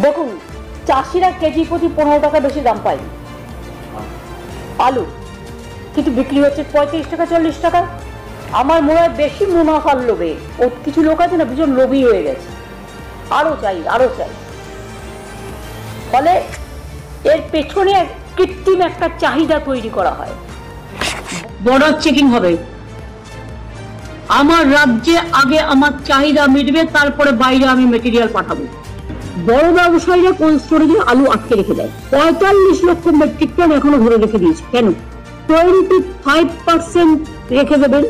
দেখুন, চাষিরা কেজি প্রতি 15 টাকা বেশি দাম পায় আলু, কিন্তু বিক্রি হচ্ছে 35 টাকা 40 টাকা। আমার মনে হয় বেশি মুনাফার লোভে ও কিছু লোক আছে না, ভীষণ লোভী হয়ে গেছে, আরো চাই আরো চাই। ফলে এর পেছনে কৃত্রিম একটা চাহিদা তৈরি করা হয়। বর্ডার চেকিং হবে, আমার রাজ্যে আগে আমার চাহিদা মিটবে, তারপরে বাইরে আমি মেটেরিয়াল পাঠাবো। বড় ব্যবসায়ীরা কোল্ড স্টোরেজে আলু আটকে রেখে দেয়। 45 লক্ষ মেট্রিক টন এখনো ধরে রেখে দিয়েছে। কেন? 25% রেখে দেবেন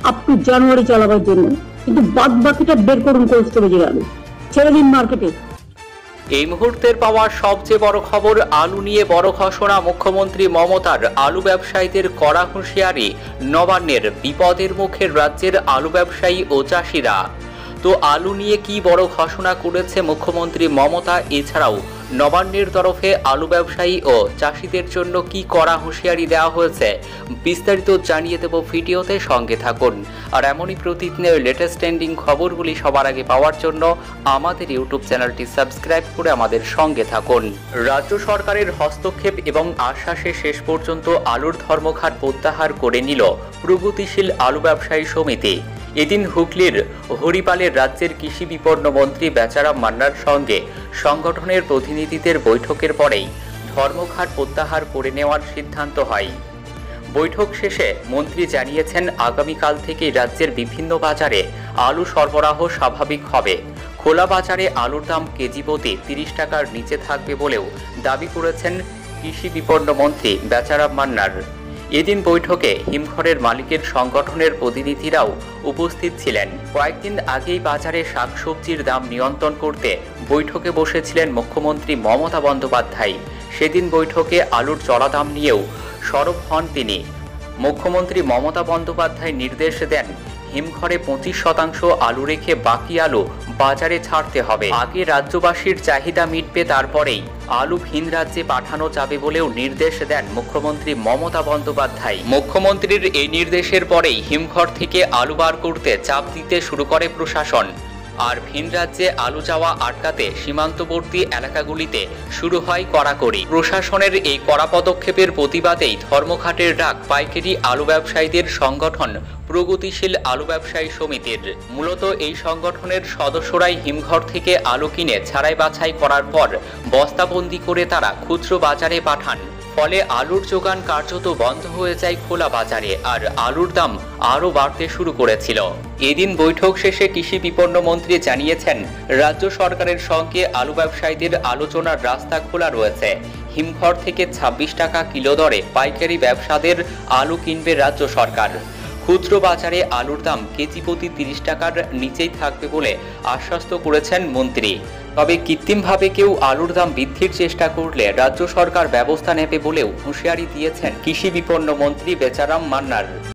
আপ টু জানুয়ারি চালাবার জন্য, কিন্তু বাদ বাকিটা বের করুন কোল্ড স্টোরেজের আলু, ছেড়ে দিন মার্কেটে। এই মুহূর্তের পাওয়া সবচেয়ে বড় খবর, আলু নিয়ে বড় ঘোষণা মুখ্যমন্ত্রী মমতার। আলু ব্যবসায়ীদের কড়া হুঁশিয়ারি নবান্নের, বিপদের মুখে রাজ্যের আলু ব্যবসায়ী ও চাষিরা। তো আলু নিয়ে কি বড় ঘোষণা করেছে মুখ্যমন্ত্রী মমতা? এছাড়াও নবান্নের তরফে আলু ব্যবসায়ী ও চাষিদের জন্য কি কড়া হুঁশিয়ারি দেওয়া হয়েছে, বিস্তারিত জানিয়ে দেব ভিডিওতে, সঙ্গে থাকুন। আর এমনই প্রতিদিনের লেটেস্ট ট্রেন্ডিং খবরগুলি সবার আগে পাওয়ার জন্য আমাদের ইউটিউব চ্যানেলটি সাবস্ক্রাইব করে আমাদের সঙ্গে থাকুন। রাজ্য সরকারের হস্তক্ষেপ এবং আশ্বাসে শেষ পর্যন্ত আলুর ধর্মঘট প্রত্যাহার করে নিল প্রগতিশীল আলু ব্যবসায়ী সমিতি। এদিন হুগলির হরিপালের রাজ্যের কৃষি বিপণন মন্ত্রী বেচারাম মান্নার সঙ্গে সংগঠনের প্রতিনিধিদের বৈঠকের পরেই ধর্মঘট প্রত্যাহার করে নেওয়ার সিদ্ধান্ত হয়। বৈঠক শেষে মন্ত্রী জানিয়েছেন, আগামীকাল থেকে রাজ্যের বিভিন্ন বাজারে আলু সরবরাহ স্বাভাবিক হবে। খোলা বাজারে আলুর দাম কেজি প্রতি 30 টাকার নিচে থাকবে বলেও দাবি করেছেন কৃষি বিপণন মন্ত্রী বেচারাম মান্নার। এদিন বৈঠকে হিমঘরের মালিকের সংগঠনের প্রতিনিধিরাও উপস্থিত ছিলেন। কয়েকদিন আগেই বাজারে শাকসবজির দাম নিয়ন্ত্রণ করতে বৈঠকে বসেছিলেন মুখ্যমন্ত্রী মমতা বন্দ্যোপাধ্যায়। সেদিন বৈঠকে আলুর চড়া দাম নিয়েও সরব হন তিনি। মুখ্যমন্ত্রী মমতা বন্দ্যোপাধ্যায় নির্দেশ দেন, হিমঘরে 25% আলু রেখে বাকি আলু বাজারে ছাড়তে হবে। আগে রাজ্যবাসীর চাহিদা মিটবে, তারপরেই আলু ভিন রাজ্যে পাঠানো যাবে বলেও নির্দেশ দেন মুখ্যমন্ত্রী মমতা বন্দ্যোপাধ্যায়। মুখ্যমন্ত্রীর এই নির্দেশের পরেই হিমঘর থেকে আলু বার করতে চাপ দিতে শুরু করে প্রশাসন। আর ভিন রাজ্যে আলু যাওয়া আটকাতে সীমান্তবর্তী এলাকাগুলিতে শুরু হয় কড়াকড়ি। প্রশাসনের এই কড়া পদক্ষেপের প্রতিবাদেই ধর্মঘটের ডাক পাইকারি আলু ব্যবসায়ীদের সংগঠন প্রগতিশীল আলু ব্যবসায়ী সমিতির। মূলত এই সংগঠনের সদস্যরাই হিমঘর থেকে আলু কিনে ছাড়াই বাছাই করার পর বস্তাবন্দি করে তারা খুচরো বাজারে পাঠান। ফলে আলুর যোগান কার্যত বন্ধ হয়ে যায় খোলা বাজারে, আর আলুর দাম আরও বাড়তে শুরু করেছিল। এদিন বৈঠক শেষে কৃষি বিপণন মন্ত্রী জানিয়েছেন, রাজ্য সরকারের সঙ্গে আলু ব্যবসায়ীদের আলোচনার রাস্তা খোলা রয়েছে। হিমঘর থেকে 26 টাকা কিলো দরে পাইকারি ব্যবসাদের আলু কিনবে রাজ্য সরকার। খুচরো বাজারে আলুর দাম কেজি প্রতি 30 টাকার নিচেই থাকবে বলে আশ্বস্ত করেছেন মন্ত্রী। তবে কৃত্রিমভাবে কেউ আলুর দাম বৃদ্ধির চেষ্টা করলে রাজ্য সরকার ব্যবস্থা নেবে বলেও হুঁশিয়ারি দিয়েছেন কৃষি বিপণন মন্ত্রী বেচারাম মান্নার।